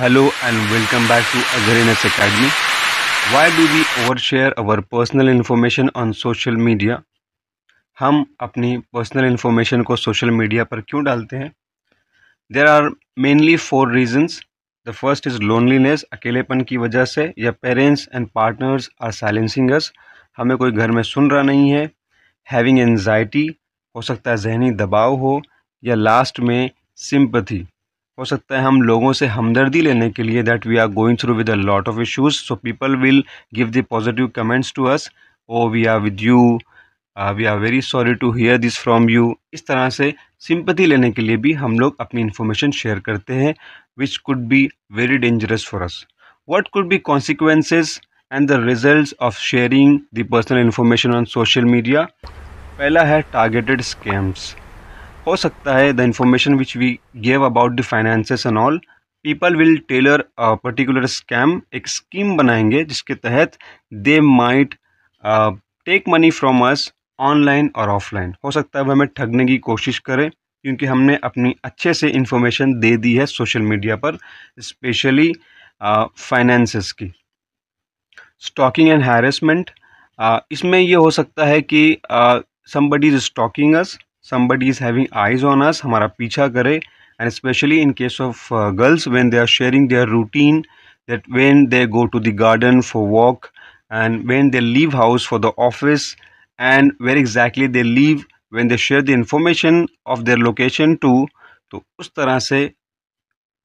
Hello and welcome back to Azarinus Academy. Why do we overshare our personal information on social media? हम अपनी personal information को social media पर क्यों डालते हैं? There are mainly 4 reasons. The first is loneliness, अकेलेपन की वजह से, या parents and partners are silencing us, हमें कोई घर में सुन रहा नहीं है. हैविंग एंजाइटी, हो सकता है जहनी दबाव हो. या लास्ट में सिंपथी, हो सकता है हम लोगों से हमदर्दी लेने के लिए that we are going through with a lot of issues, so people will give the positive comments to us. Oh we are with you, we are very sorry to hear this from you. इस तरह से sympathy लेने के लिए भी हम लोग अपनी इन्फॉर्मेशन शेयर करते हैं, which could be very dangerous for us. What could be consequences and the results of sharing the personal information on social media. पहला है टारगेटेड स्कैम्स. हो सकता है the information which we give about the finances and all, people will tailor a particular scam, एक scheme बनाएंगे जिसके तहत they might take money from us online और ऑफलाइन. हो सकता है वो हमें ठगने की कोशिश करें क्योंकि हमने अपनी अच्छे से इंफॉर्मेशन दे दी है सोशल मीडिया पर, स्पेशली फाइनेंसेस की. स्टॉकिंग एंड हैरेसमेंट, इसमें ये हो सकता है कि somebody is stalking us, somebody is having eyes on us, हमारा पीछा करे. and especially in case of girls, when they are sharing their routine, that when they go to the garden for walk and when they leave house for the office and where exactly they leave, when they share the information of their location too, तो उस तरह से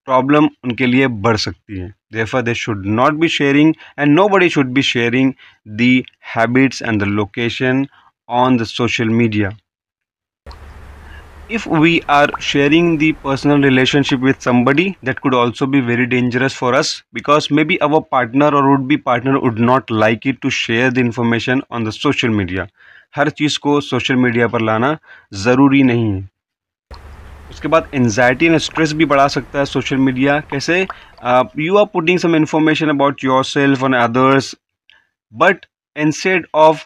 problem उनके लिए बढ़ सकती है. therefore they should not be sharing and nobody should be sharing the habits and the location on the social media. If we are sharing the personal relationship with somebody, that could also be very dangerous for us, because maybe our partner or would be partner would not like it to share the information on the social media. हर चीज़ को social media पर लाना ज़रूरी नहीं है. उसके बाद anxiety and stress भी बढ़ा सकता है सोशल मीडिया. कैसे? You are putting some information about yourself on others, but instead of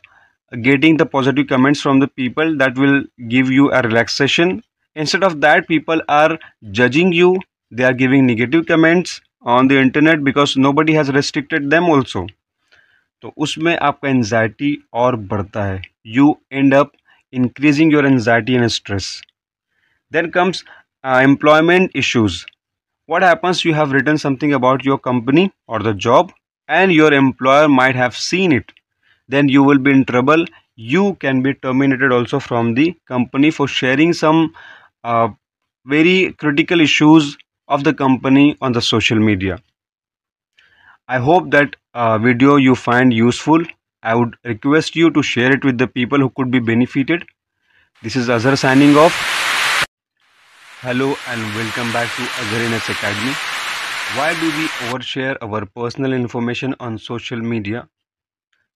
getting the positive comments from the people that will give you a relaxation, instead of that people are judging you, they are giving negative comments on the internet because nobody has restricted them also. तो उसमें आपका anxiety और बढ़ता है. you end up increasing your anxiety and stress. Then comes employment issues. What happens? You have written something about your company or the job and your employer might have seen it. Then you will be in trouble. You can be terminated also from the company for sharing some very critical issues of the company on the social media. I hope that video you find useful. I would request you to share it with the people who could be benefited. This is Azhar signing off. Hello and welcome back to Azarinus Academy. Why do we overshare our personal information on social media?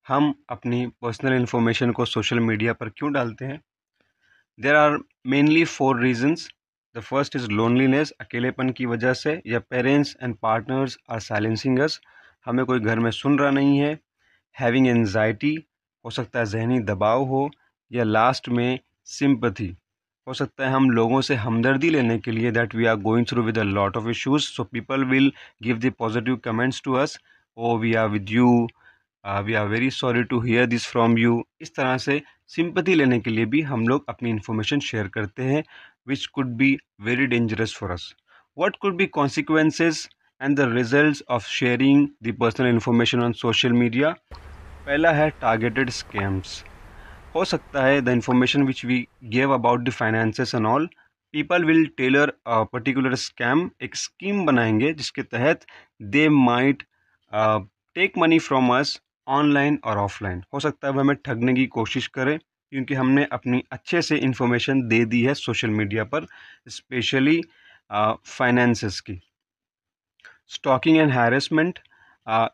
हम अपनी personal information को social media पर क्यों डालते हैं? There are mainly 4 reasons. The first is loneliness, अकेलेपन की वजह से, या parents and partners are silencing us, हमें कोई घर में सुन रहा नहीं है. हैविंग एंजाइटी, हो सकता है जहनी दबाव हो. या लास्ट में सिंपथी, हो सकता है हम लोगों से हमदर्दी लेने के लिए that we are going through with a lot of issues, so people will give the positive comments to us. Oh we are with you, we are very sorry to hear this from you. इस तरह से sympathy लेने के लिए भी हम लोग अपनी इन्फॉर्मेशन शेयर करते हैं, which could be very dangerous for us. What could be consequences and the results of sharing the personal information on social media. पहला है टारगेटेड स्कैम्स. हो सकता है the information which we give about the finances and all, people will tailor a particular scam, एक scheme बनाएंगे जिसके तहत they might take money from us online और ऑफलाइन. हो सकता है वो हमें ठगने की कोशिश करें क्योंकि हमने अपनी अच्छे से इंफॉर्मेशन दे दी है सोशल मीडिया पर, स्पेशली फाइनेंसेस की. स्टॉकिंग एंड हैरेसमेंट,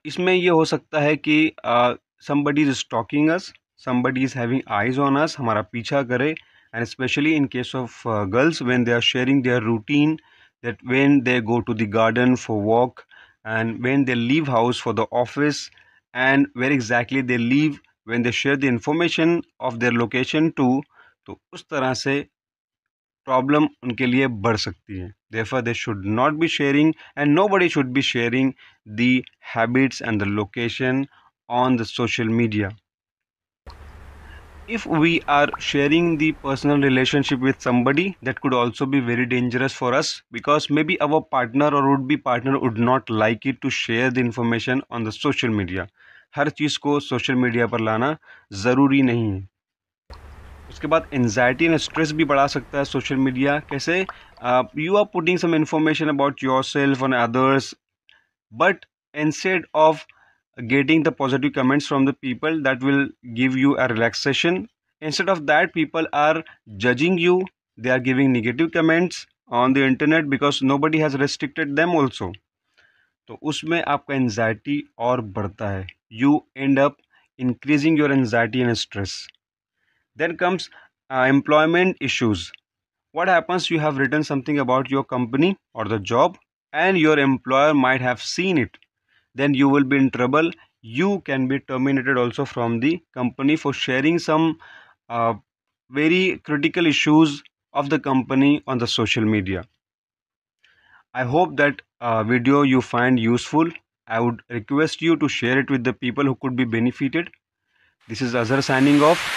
इसमें ये हो सकता है कि somebody is stalking us, somebody is having eyes on us, हमारा पीछा करे. and especially in case of girls, when they are sharing their routine, that when they go to the garden for walk and when they leave house for the office and where exactly they leave, when they share the information of their location too, तो उस तरह से problem उनके लिए बढ़ सकती है. Therefore, they should not be sharing and nobody should be sharing the habits and the location on the social media. If we are sharing the personal relationship with somebody, that could also be very dangerous for us because maybe our partner or would be partner would not like it to share the information on the social media. हर चीज़ को social media पर लाना ज़रूरी नहीं है. उसके बाद anxiety and stress भी बढ़ा सकता है सोशल मीडिया. कैसे? You are putting some information about yourself on others, but instead of getting the positive comments from the people that will give you a relaxation, instead of that people are judging you. They are giving negative comments on the internet because nobody has restricted them also. तो उसमें आपका anxiety और बढ़ता है. You end up increasing your anxiety and stress. Then comes employment issues. What happens? You have written something about your company or the job and your employer might have seen it. Then you will be in trouble. You can be terminated also from the company for sharing some uh, very critical issues of the company on the social media. I hope that video you find useful. I would request you to share it with the people who could be benefited. This is Azhar signing off.